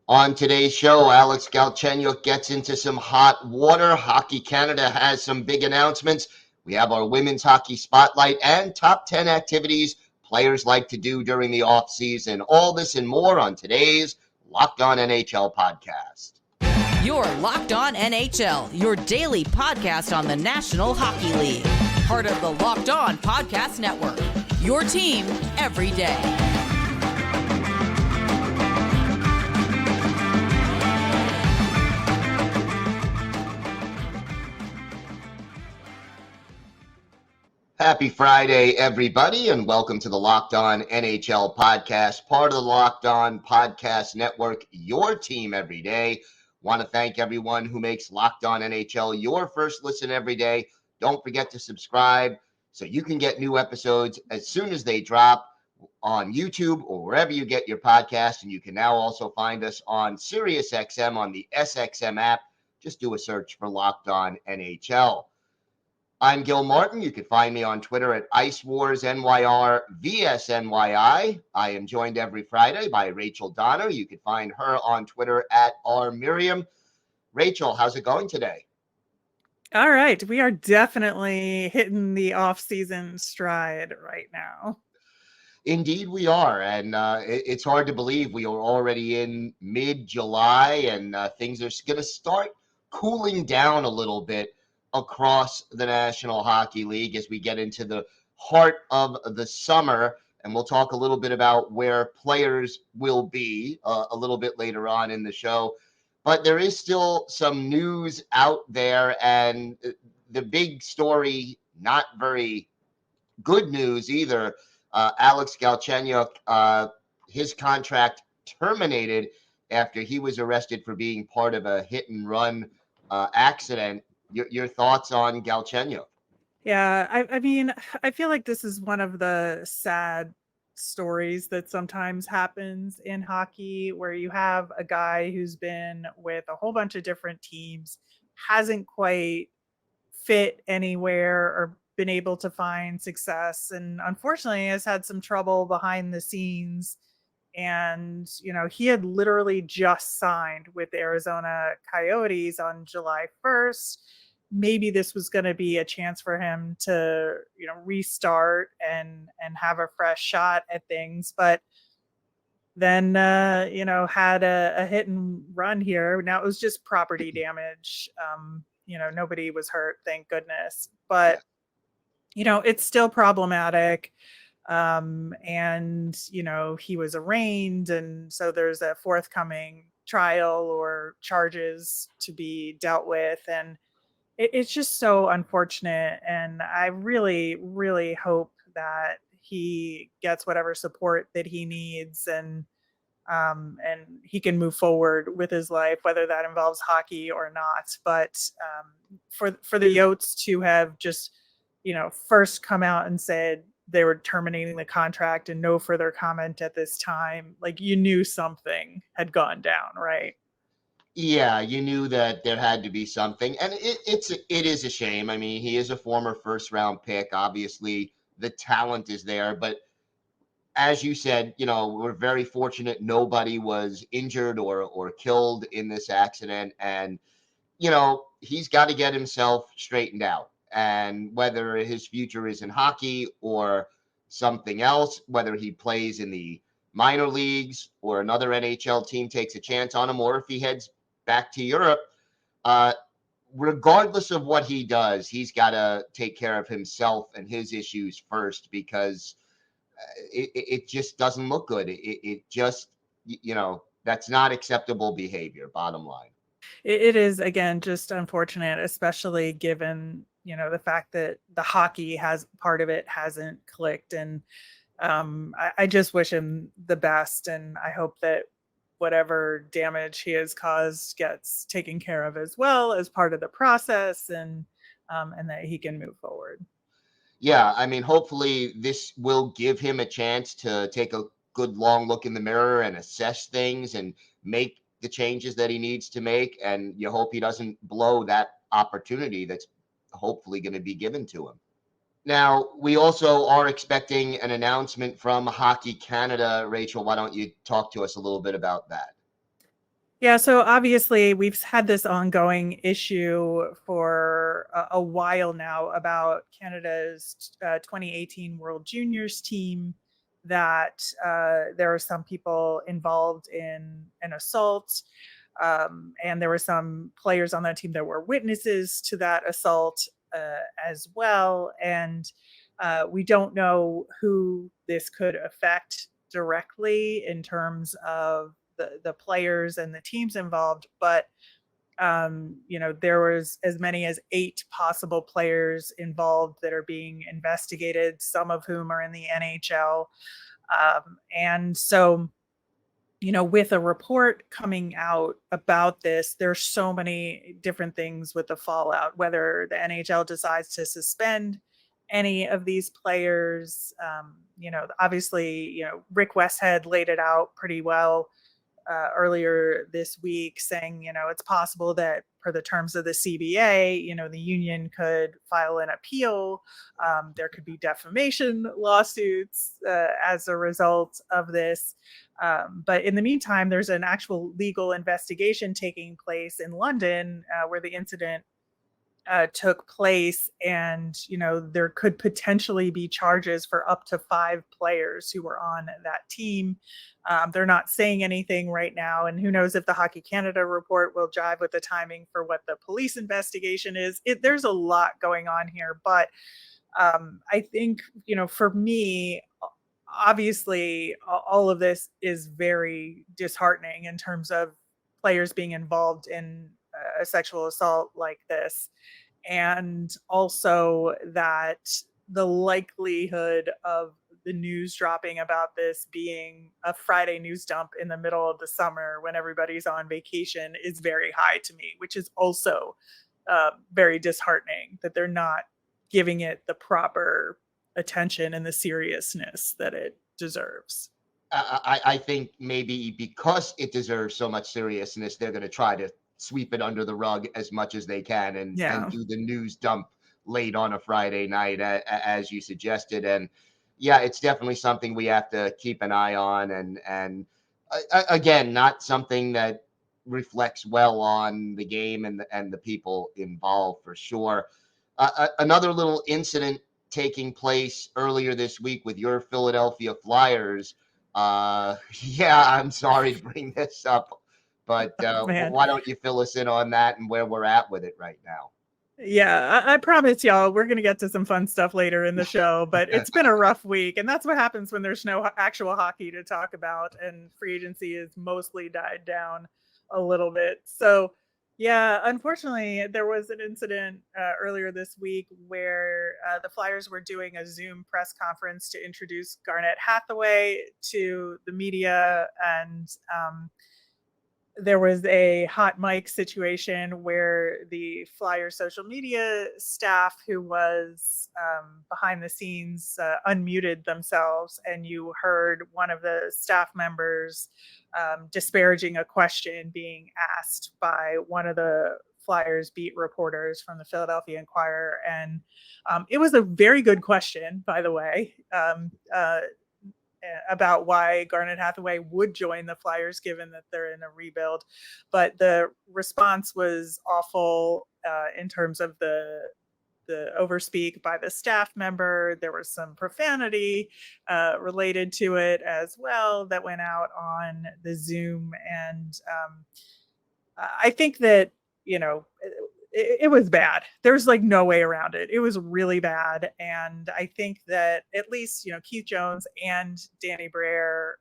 On today's show, Alex Galchenyuk gets into some hot water. Hockey Canada has some big announcements. We have our women's hockey spotlight and top 10 activities players like to do during the offseason. All this and more on today's Locked On NHL podcast. You're Locked On NHL, your daily podcast on the National Hockey League. Part of the Locked On Podcast Network, your team every day. Happy Friday, everybody, and welcome to the Locked On NHL podcast, part of the Locked On Podcast Network, your team every day. Want to thank everyone who makes Locked On NHL your first listen every day. Don't forget to subscribe so you can get new episodes as soon as they drop on YouTube or wherever you get your podcast. And you can now also find us on SiriusXM on the SXM app. Just do a search for Locked On NHL. I'm Gil Martin. You can find me on Twitter at IceWarsNYR, I am joined every Friday by Rachel Donner. You can find her on Twitter at RMiriam. Rachel, how's it going today? All right. We are definitely hitting the off-season stride right now. Indeed, we are. And it's hard to believe we are already in mid-July and things are going to start cooling down a little bit across the National Hockey League as we get into the heart of the summer. And we'll talk a little bit about where players will be a little bit later on in the show. But there is still some news out there, and the big story, not very good news either. Alex Galchenyuk, his contract terminated after he was arrested for being part of a hit-and-run accident. Your thoughts on Galchenyuk? Yeah, I mean, I feel like this is one of the sad stories that sometimes happens in hockey, where you have a guy who's been with a whole bunch of different teams, hasn't quite fit anywhere or been able to find success, and unfortunately has had some trouble behind the scenes. And, he had literally just signed with the Arizona Coyotes on July 1st. Maybe this was going to be a chance for him to, restart and have a fresh shot at things. But then, had a hit and run here. Now it was just property damage. Nobody was hurt, thank goodness. But, it's still problematic. And he was arraigned, and so there's a forthcoming trial or charges to be dealt with, and it's just so unfortunate. And I really, really hope that he gets whatever support that he needs, and he can move forward with his life, whether that involves hockey or not. But for the Yotes to have just first come out and said they were terminating the contract and no further comment at this time, like, you knew something had gone down, right? Yeah, you knew that there had to be something, and it is a shame. I mean, he is a former first-round pick. Obviously, the talent is there, but as you said, we're very fortunate nobody was injured or killed in this accident, and he's got to get himself straightened out. And whether his future is in hockey or something else, whether he plays in the minor leagues or another NHL team takes a chance on him, or if he heads back to Europe, regardless of what he does, he's got to take care of himself and his issues first, because it just doesn't look good. It just, that's not acceptable behavior, bottom line. It is, again, just unfortunate, especially given the fact that the hockey part of it hasn't clicked. And I just wish him the best, and I hope that whatever damage he has caused gets taken care of as well as part of the process, and that he can move forward. Yeah, I mean, hopefully this will give him a chance to take a good long look in the mirror and assess things and make the changes that he needs to make. And you hope he doesn't blow that opportunity that's hopefully going to be given to him. Now, we also are expecting an announcement from Hockey Canada. Rachel, why don't you talk to us a little bit about that? Yeah, so obviously we've had this ongoing issue for a while now about Canada's 2018 World Juniors team, that there are some people involved in an assault, and there were some players on that team that were witnesses to that assault as well. And we don't know who this could affect directly in terms of the players and the teams involved, but there was as many as 8 possible players involved that are being investigated, some of whom are in the NHL. And so, with a report coming out about this, there's so many different things with the fallout, whether the NHL decides to suspend any of these players. Obviously, Rick Westhead laid it out pretty well earlier this week, saying, it's possible that per the terms of the CBA, the union could file an appeal. There could be defamation lawsuits as a result of this. But in the meantime, there's an actual legal investigation taking place in London where the incident took place, and there could potentially be charges for up to 5 players who were on that team. They're not saying anything right now, and who knows if the Hockey Canada report will jive with the timing for what the police investigation is. There's a lot going on here, but I think for me, obviously all of this is very disheartening in terms of players being involved in a sexual assault like this, and also that the likelihood of the news dropping about this being a Friday news dump in the middle of the summer when everybody's on vacation is very high to me, which is also very disheartening that they're not giving it the proper attention and the seriousness that it deserves. I think maybe because it deserves so much seriousness, they're going to try to sweep it under the rug as much as they can and do the news dump late on a Friday night, as you suggested. And yeah, it's definitely something we have to keep an eye on. And again, not something that reflects well on the game and the people involved for sure. Another little incident taking place earlier this week with your Philadelphia Flyers. Yeah, I'm sorry to bring this up, but why don't you fill us in on that and where we're at with it right now? Yeah, I promise y'all we're going to get to some fun stuff later in the show, but it's been a rough week, and that's what happens when there's no actual hockey to talk about and free agency is mostly died down a little bit. So, yeah, unfortunately, there was an incident earlier this week where the Flyers were doing a Zoom press conference to introduce Garnet Hathaway to the media, and there was a hot mic situation where the Flyers social media staff who was behind the scenes unmuted themselves, and you heard one of the staff members disparaging a question being asked by one of the Flyers beat reporters from the Philadelphia Inquirer. And it was a very good question, by the way, about why Garnet Hathaway would join the Flyers given that they're in a rebuild. But the response was awful in terms of the overspeak by the staff member. There was some profanity related to it as well that went out on the Zoom. And I think that, it was bad. There's like no way around it. It was really bad. And I think that at least, Keith Jones and Danny Briere,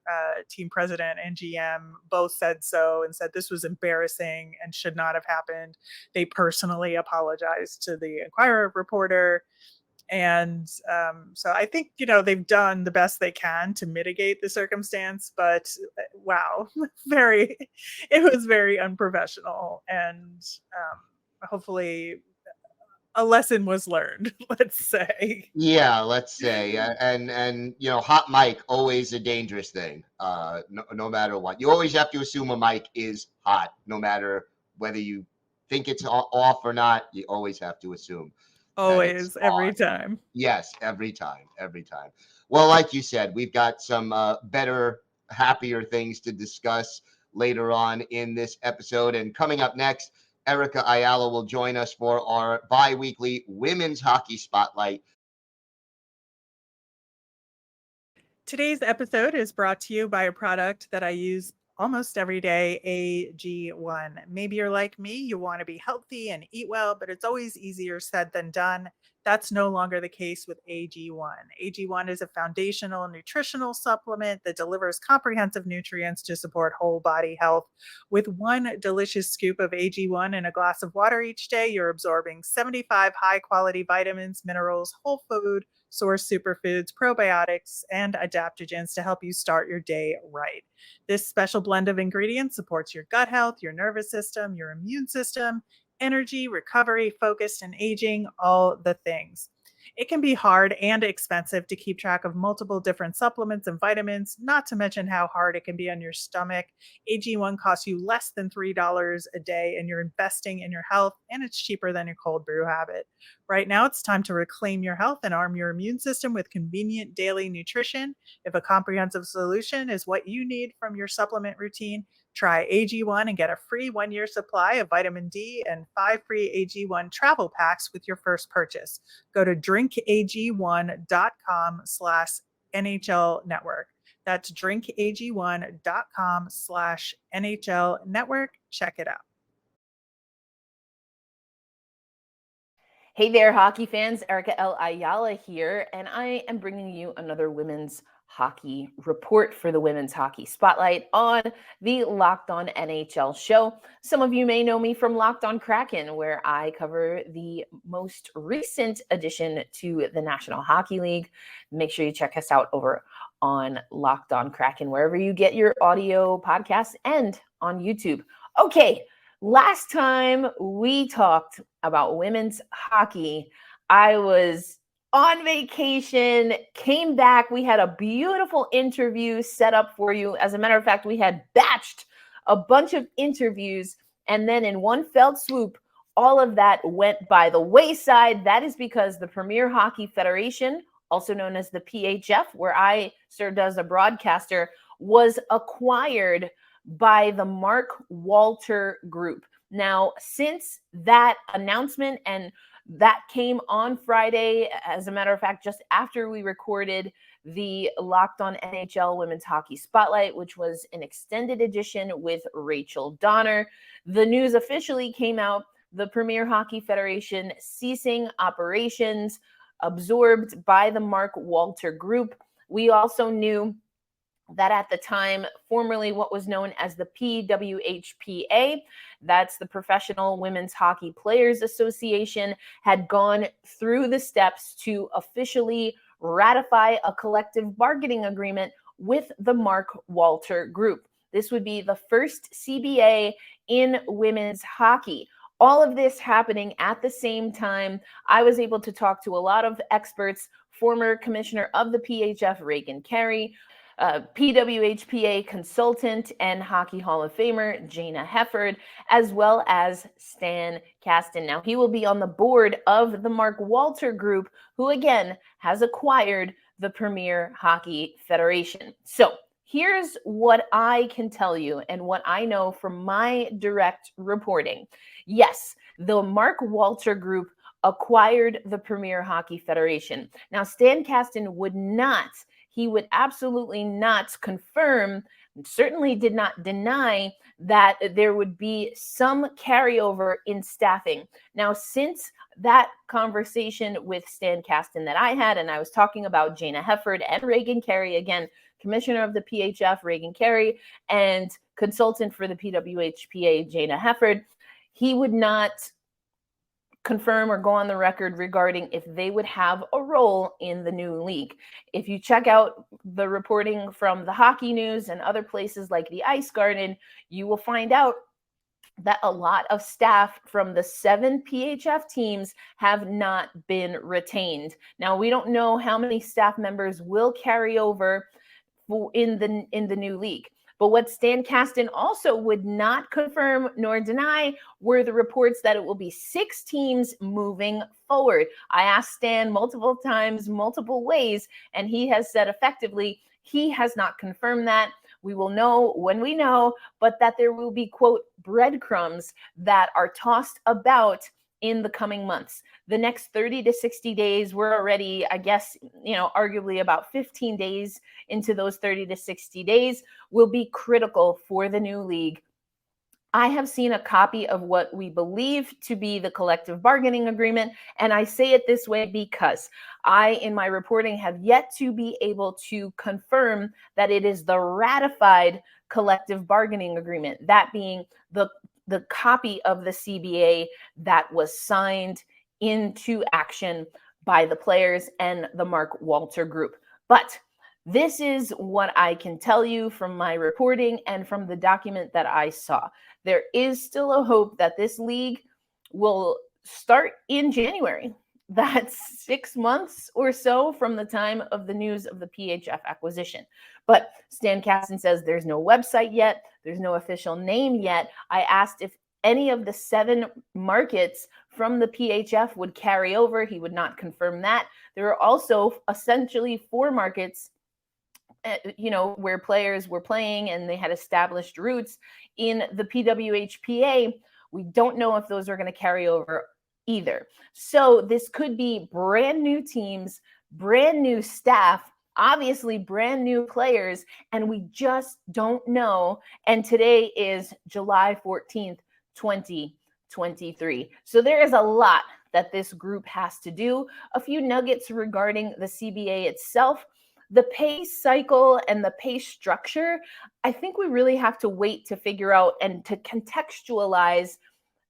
team president and GM, both said so and said this was embarrassing and should not have happened. They personally apologized to the Inquirer reporter. And so I think, they've done the best they can to mitigate the circumstance, but wow, it was very unprofessional. And hopefully a lesson was learned, let's say. Yeah, let's say. And hot mic, always a dangerous thing. No matter what. You always have to assume a mic is hot, no matter whether you think it's off or not. You always have to assume. Always, every time. Yes, every time. Well, like you said, we've got some better, happier things to discuss later on in this episode. And coming up next, Erica Ayala will join us for our bi-weekly Women's Hockey Spotlight. Today's episode is brought to you by a product that I use almost every day, AG1. Maybe you're like me, you want to be healthy and eat well, but it's always easier said than done. That's no longer the case with AG1. AG1 is a foundational nutritional supplement that delivers comprehensive nutrients to support whole body health. With one delicious scoop of AG1 in a glass of water each day, you're absorbing 75 high-quality vitamins, minerals, whole food, source superfoods, probiotics, and adaptogens to help you start your day right. This special blend of ingredients supports your gut health, your nervous system, your immune system, energy, recovery, focus, and aging, all the things. It can be hard and expensive to keep track of multiple different supplements and vitamins, not to mention how hard it can be on your stomach. AG1 costs you less than $3 a day, and you're investing in your health, and it's cheaper than your cold brew habit. Right now, it's time to reclaim your health and arm your immune system with convenient daily nutrition. If a comprehensive solution is what you need from your supplement routine, try AG1 and get a free 1-year supply of vitamin D and 5 free AG1 travel packs with your first purchase. Go to drinkag1.com/NHL network. That's drinkag1.com/NHL network. Check it out. Hey there, hockey fans. Erica Ayala here, and I am bringing you another women's hockey report for the Women's Hockey Spotlight on the Locked On NHL show. Some of you may know me from Locked On Kraken, where I cover the most recent addition to the National Hockey League. Make sure you check us out over on Locked On Kraken, wherever you get your audio podcasts, and on YouTube. Okay, last time we talked about women's hockey, I was on vacation, came back. We had a beautiful interview set up for you. As a matter of fact, we had batched a bunch of interviews, and then in one fell swoop, all of that went by the wayside. That is because the Premier Hockey Federation, also known as the PHF, where I served as a broadcaster, was acquired by the Mark Walter Group. Now, since that announcement, and that came on Friday, as a matter of fact, just after we recorded the Locked On NHL Women's Hockey Spotlight, which was an extended edition with Rachel Donner, the news officially came out: the Premier Hockey Federation ceasing operations, absorbed by the Mark Walter Group. We also knew that at the time, formerly what was known as the PWHPA, that's the Professional Women's Hockey Players Association, had gone through the steps to officially ratify a collective bargaining agreement with the Mark Walter Group. This would be the first CBA in women's hockey. All of this happening at the same time. I was able to talk to a lot of experts, former commissioner of the PHF, Reagan Carey, PWHPA consultant and Hockey Hall of Famer Jana Hefford, as well as Stan Kasten. Now, he will be on the board of the Mark Walter Group, who again has acquired the Premier Hockey Federation. So here's what I can tell you and what I know from my direct reporting. Yes, the Mark Walter Group acquired the Premier Hockey Federation. Now, Stan Kasten would absolutely not confirm, certainly did not deny, that there would be some carryover in staffing. Now, since that conversation with Stan Kasten that I had, and I was talking about Jana Hefford and Reagan Carey, again, commissioner of the PHF, Reagan Carey, and consultant for the PWHPA, Jana Hefford, he would not confirm or go on the record regarding if they would have a role in the new league. If you check out the reporting from the Hockey News and other places like the Ice Garden, you will find out that a lot of staff from the 7 PHF teams have not been retained. Now, we don't know how many staff members will carry over in the new league. But what Stan Kasten also would not confirm nor deny were the reports that it will be 6 teams moving forward. I asked Stan multiple times, multiple ways, and he has said effectively he has not confirmed that. We will know when we know, but that there will be, quote, breadcrumbs that are tossed about in the coming months. The next 30 to 60 days, we're already, I guess, arguably about 15 days into those 30 to 60 days, will be critical for the new league. I have seen a copy of what we believe to be the collective bargaining agreement, and I say it this way because I, in my reporting, have yet to be able to confirm that it is the ratified collective bargaining agreement, that being the copy of the CBA that was signed into action by the players and the Mark Walter Group. But this is what I can tell you from my reporting and from the document that I saw. There is still a hope that this league will start in January. That's 6 months or so from the time of the news of the PHF acquisition. But Stan Kasten says there's no website yet. There's no official name yet. I asked if any of the 7 markets from the PHF would carry over. He would not confirm that. There are also essentially 4 markets where players were playing and they had established roots in the PWHPA. We don't know if those are going to carry over either. So this could be brand new teams, brand new staff, obviously brand new players, and we just don't know. And today is July 14th, 2023. So there is a lot that this group has to do. A few nuggets regarding the CBA itself. The pay cycle and the pay structure, I think we really have to wait to figure out and to contextualize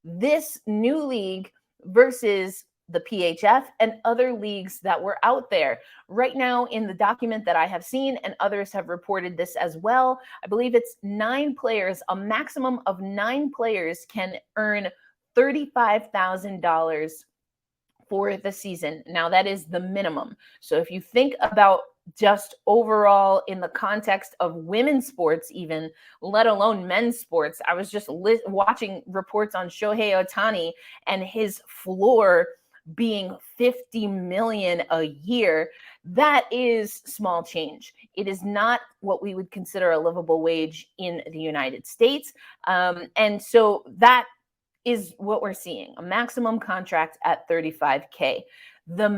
this new league versus the PHF and other leagues that were out there. Right now, in the document that I have seen, and others have reported this as well, I believe it's 9 players, a maximum of 9 players can earn $35,000 for the season. Now, that is the minimum. So if you think about just overall in the context of women's sports, even let alone men's sports, I was just watching reports on Shohei Ohtani and his floor being $50 million a year. That is small change. It is not what we would consider a livable wage in the United States. And so that is what we're seeing, a maximum contract at $35K. A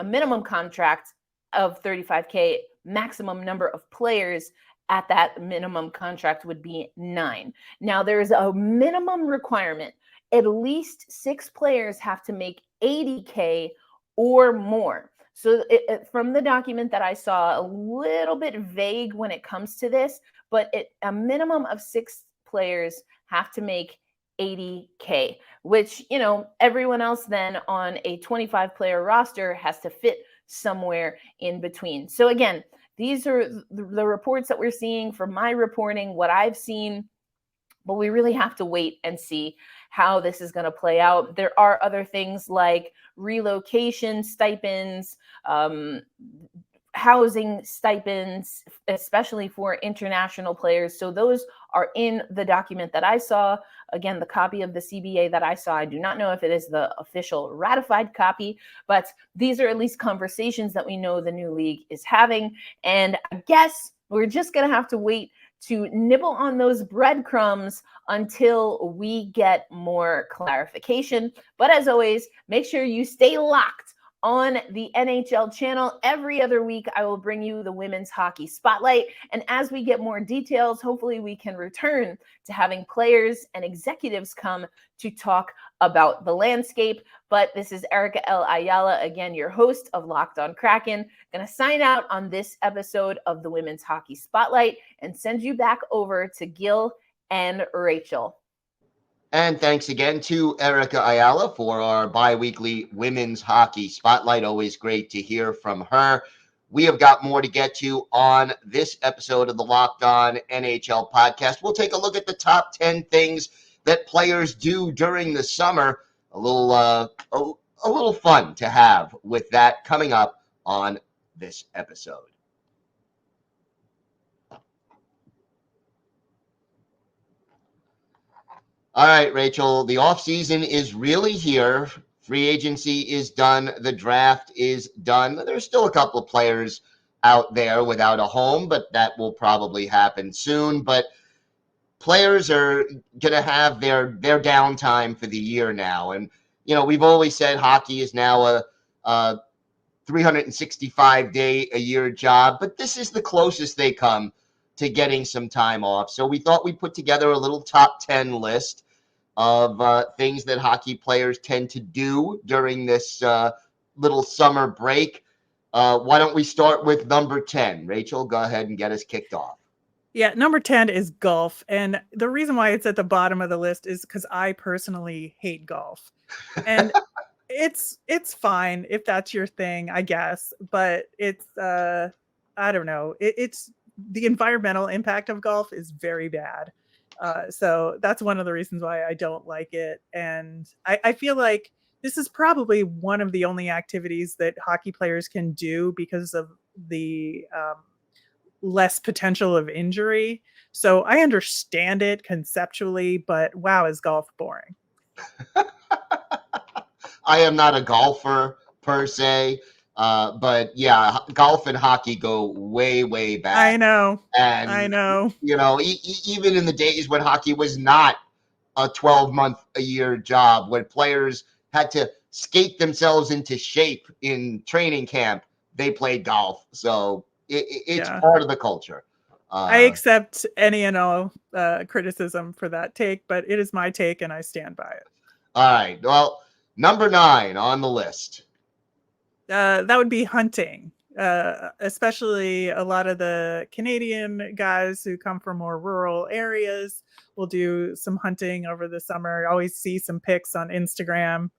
minimum contract of $35K, maximum number of players at that minimum contract would be 9. Now, there's a minimum requirement. At least 6 players have to make $80K or more. So from the document that I saw, a little bit vague when it comes to this, but a minimum of 6 players have to make $80K, which, everyone else then on a 25-player roster has to fit somewhere in between. So again, these are the reports that we're seeing from my reporting, what I've seen, but we really have to wait and see how this is going to play out. There are other things like relocation stipends, housing stipends, especially for international players. So those are in the document that I saw. Again, the copy of the CBA that I saw, I do not know if it is the official ratified copy, but these are at least conversations that we know the new league is having. And I guess we're just going to have to wait to nibble on those breadcrumbs until we get more clarification. But as always, make sure you stay locked on the NHL channel. Every other week, I will bring you the women's hockey spotlight. And as we get more details, hopefully we can return to having players and executives come to talk about the landscape. But this is Erica Ayala, again, your host of Locked On Kraken. Going to sign out on this episode of the women's hockey spotlight and send you back over to Gil and Rachel. And thanks again to Erica Ayala for our bi-weekly women's hockey spotlight. Always great to hear from her. We have got more to get to on this episode of the Locked On NHL podcast. We'll take a look at the top 10 things that players do during the summer. A little fun to have with that coming up on this episode. All right, Rachel, the offseason is really here. Free agency is done. The draft is done. There's still a couple of players out there without a home, but that will probably happen soon. But players are going to have their downtime for the year now. And, we've always said hockey is now a 365-day-a-year job, but this is the closest they come to getting some time off. So we thought we'd put together a little top 10 list of things that hockey players tend to do during this little summer break. Why don't we start with number 10? Rachel, go ahead and get us kicked off. Yeah, number 10 is golf. And the reason why it's at the bottom of the list is because I personally hate golf. And it's fine if that's your thing, I guess. But it's, I don't know. It's the environmental impact of golf is very bad. So that's one of the reasons why I don't like it. And I feel like this is probably one of the only activities that hockey players can do because of the less potential of injury. So I understand it conceptually, but wow, is golf boring. I am not a golfer per se, but yeah, golf and hockey go way, way back. I know. And I know. Even in the days when hockey was not a 12-month-a-year job, when players had to skate themselves into shape in training camp, they played golf. So it's part of the culture. I accept any and all criticism for that take, but it is my take and I stand by it. All right. Well, number 9 on the list. That would be hunting, especially a lot of the Canadian guys who come from more rural areas will do some hunting over the summer. I always see some pics on Instagram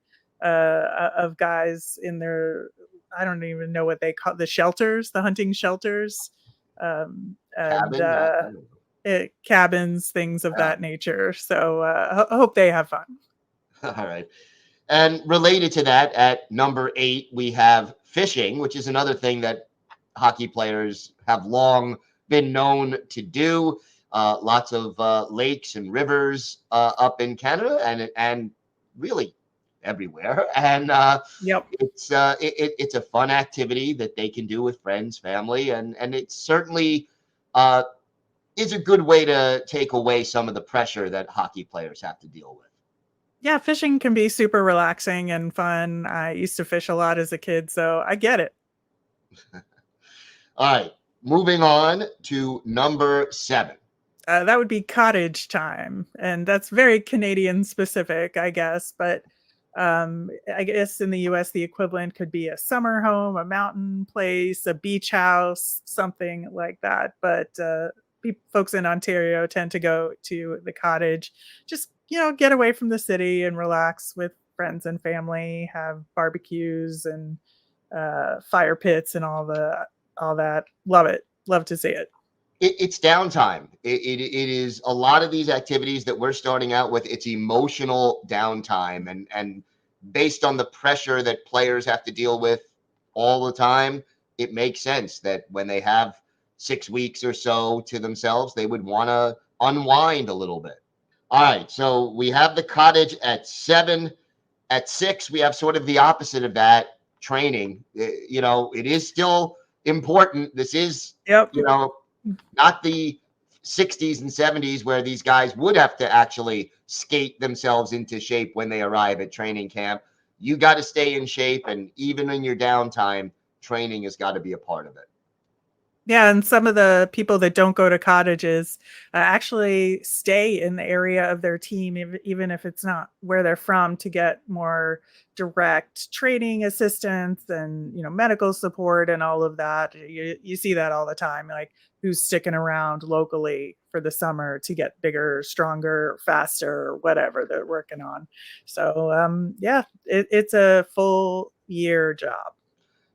of guys in their, I don't even know what they call the shelters, the hunting shelters, cabins, things of that nature. So I hope they have fun. All right. And related to that, at number 8, we have fishing, which is another thing that hockey players have long been known to do. Lots of lakes and rivers up in Canada and really everywhere. And it's a fun activity that they can do with friends, family, and it certainly is a good way to take away some of the pressure that hockey players have to deal with. Yeah, fishing can be super relaxing and fun. I used to fish a lot as a kid, so I get it. All right, moving on to number 7. That would be cottage time, and that's very Canadian specific, I guess. But I guess in the U.S. the equivalent could be a summer home, a mountain place, a beach house, something like that. But folks in Ontario tend to go to the cottage, just get away from the city and relax with friends and family, have barbecues and fire pits and all that. Love it. Love to see it. It's downtime. It is a lot of these activities that we're starting out with. It's emotional downtime, and based on the pressure that players have to deal with all the time, it makes sense that when they have 6 weeks or so to themselves, they would want to unwind a little bit. All right, so we have the cottage at 7. At 6, we have sort of the opposite of that, training. It is still important. This is, not the 60s and 70s where these guys would have to actually skate themselves into shape when they arrive at training camp. You got to stay in shape, and even in your downtime, training has got to be a part of it. Yeah, and some of the people that don't go to cottages actually stay in the area of their team, even if it's not where they're from, to get more direct training assistance and medical support and all of that. You see that all the time, like who's sticking around locally for the summer to get bigger, stronger, faster, whatever they're working on. So it's a full year job.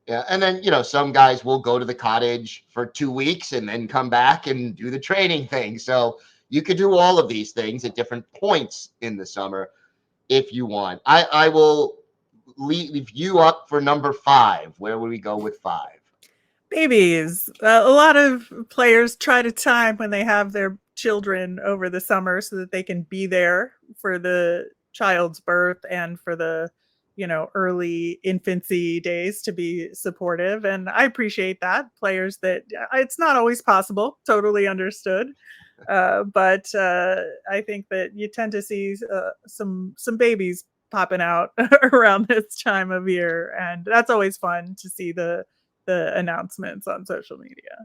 Yeah, and then, some guys will go to the cottage for 2 weeks and then come back and do the training thing. So you could do all of these things at different points in the summer if you want. I will leave you up for number 5. Where would we go with 5? Babies. A lot of players try to time when they have their children over the summer so that they can be there for the child's birth and for the early infancy days to be supportive. And I appreciate that. Players that it's not always possible, totally understood. But I think that you tend to see some babies popping out around this time of year. And that's always fun to see the announcements on social media.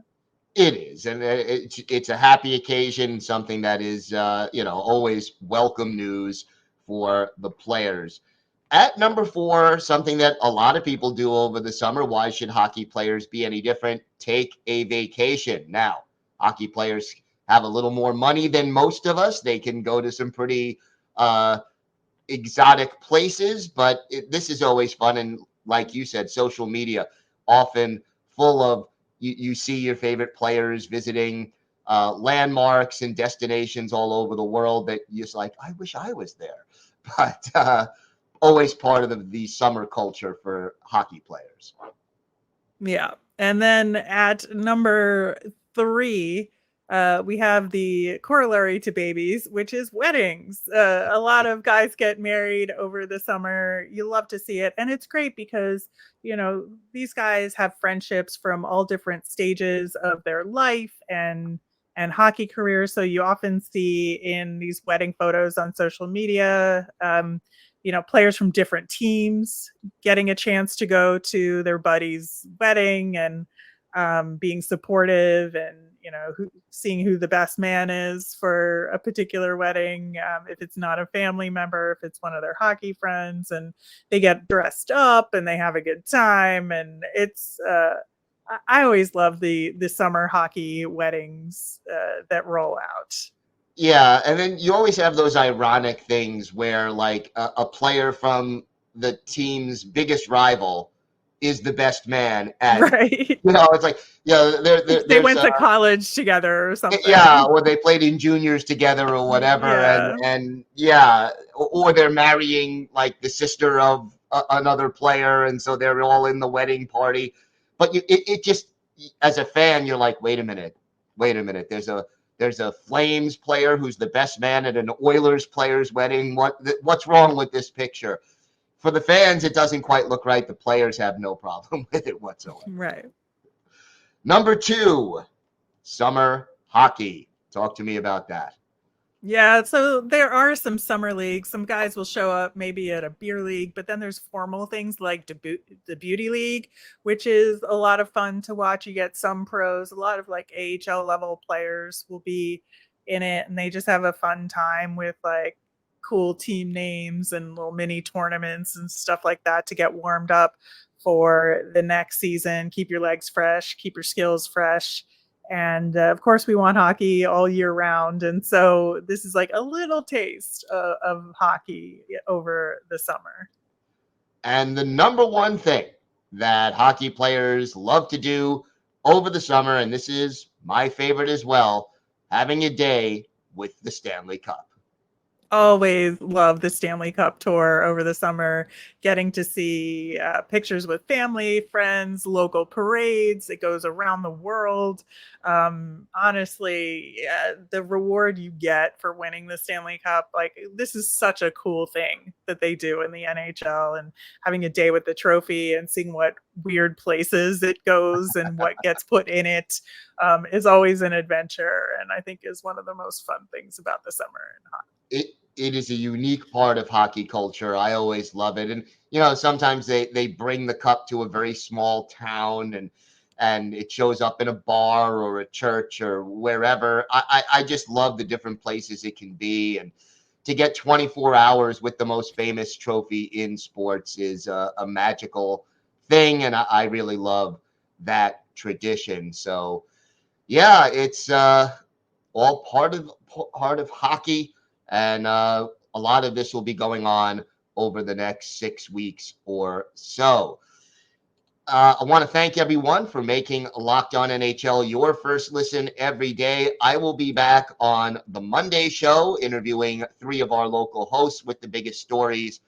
It is, and it's a happy occasion, something that is, always welcome news for the players. At number 4, something that a lot of people do over the summer. Why should hockey players be any different? Take a vacation. Now, hockey players have a little more money than most of us. They can go to some pretty exotic places, but this is always fun. And like you said, social media often full of you see your favorite players visiting landmarks and destinations all over the world that you're just like, I wish I was there. But always part of the summer culture for hockey players. Yeah. And then at number 3, we have the corollary to babies, which is weddings. A lot of guys get married over the summer. You love to see it. And it's great because, these guys have friendships from all different stages of their life and hockey careers. So you often see in these wedding photos on social media, players from different teams getting a chance to go to their buddy's wedding and being supportive and, seeing who the best man is for a particular wedding. If it's not a family member, if it's one of their hockey friends, and they get dressed up and they have a good time. And it's, I always love the summer hockey weddings that roll out. Yeah, and then you always have those ironic things where, like, a player from the team's biggest rival is the best man, and right. it's like, they went to college together or something. Yeah, or they played in juniors together or whatever, or they're marrying like the sister of another player, and so they're all in the wedding party. But it just, as a fan, you're like, wait a minute, there's a Flames player who's the best man at an Oilers player's wedding. What's wrong with this picture? For the fans, it doesn't quite look right. The players have no problem with it whatsoever. Right. Number 2, summer hockey. Talk to me about that. Yeah, so there are some summer leagues. Some guys will show up maybe at a beer league, but then there's formal things like the beauty league, which is a lot of fun to watch. You get some pros, a lot of like AHL level players will be in it, and they just have a fun time with like cool team names and little mini tournaments and stuff like that to get warmed up for the next season. Keep your legs fresh, keep your skills fresh. And of course, we want hockey all year round. And so this is like a little taste of hockey over the summer. And the number one thing that hockey players love to do over the summer, and this is my favorite as well, having a day with the Stanley Cup. Always love the Stanley Cup tour over the summer, getting to see pictures with family, friends, local parades. It goes around the world. Honestly, the reward you get for winning the Stanley Cup, like this is such a cool thing that they do in the NHL, and having a day with the trophy and seeing what weird places it goes and what gets put in it is always an adventure. And I think is one of the most fun things about the summer in hockey. It is a unique part of hockey culture. I always love it. And, sometimes they bring the cup to a very small town and it shows up in a bar or a church or wherever. I just love the different places it can be. And to get 24 hours with the most famous trophy in sports is a magical thing. And I really love that tradition. So, yeah, it's all part of hockey. And a lot of this will be going on over the next 6 weeks or so. I want to thank everyone for making Locked On NHL your first listen every day. I will be back on the Monday show interviewing 3 of our local hosts with the biggest stories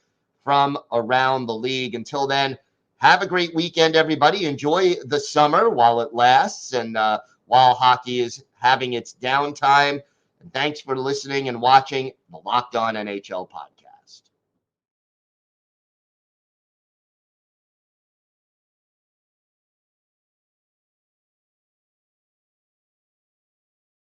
from around the league. Until then, have a great weekend, everybody. Enjoy the summer while it lasts and while hockey is having its downtime. Thanks for listening and watching the Locked On NHL podcast.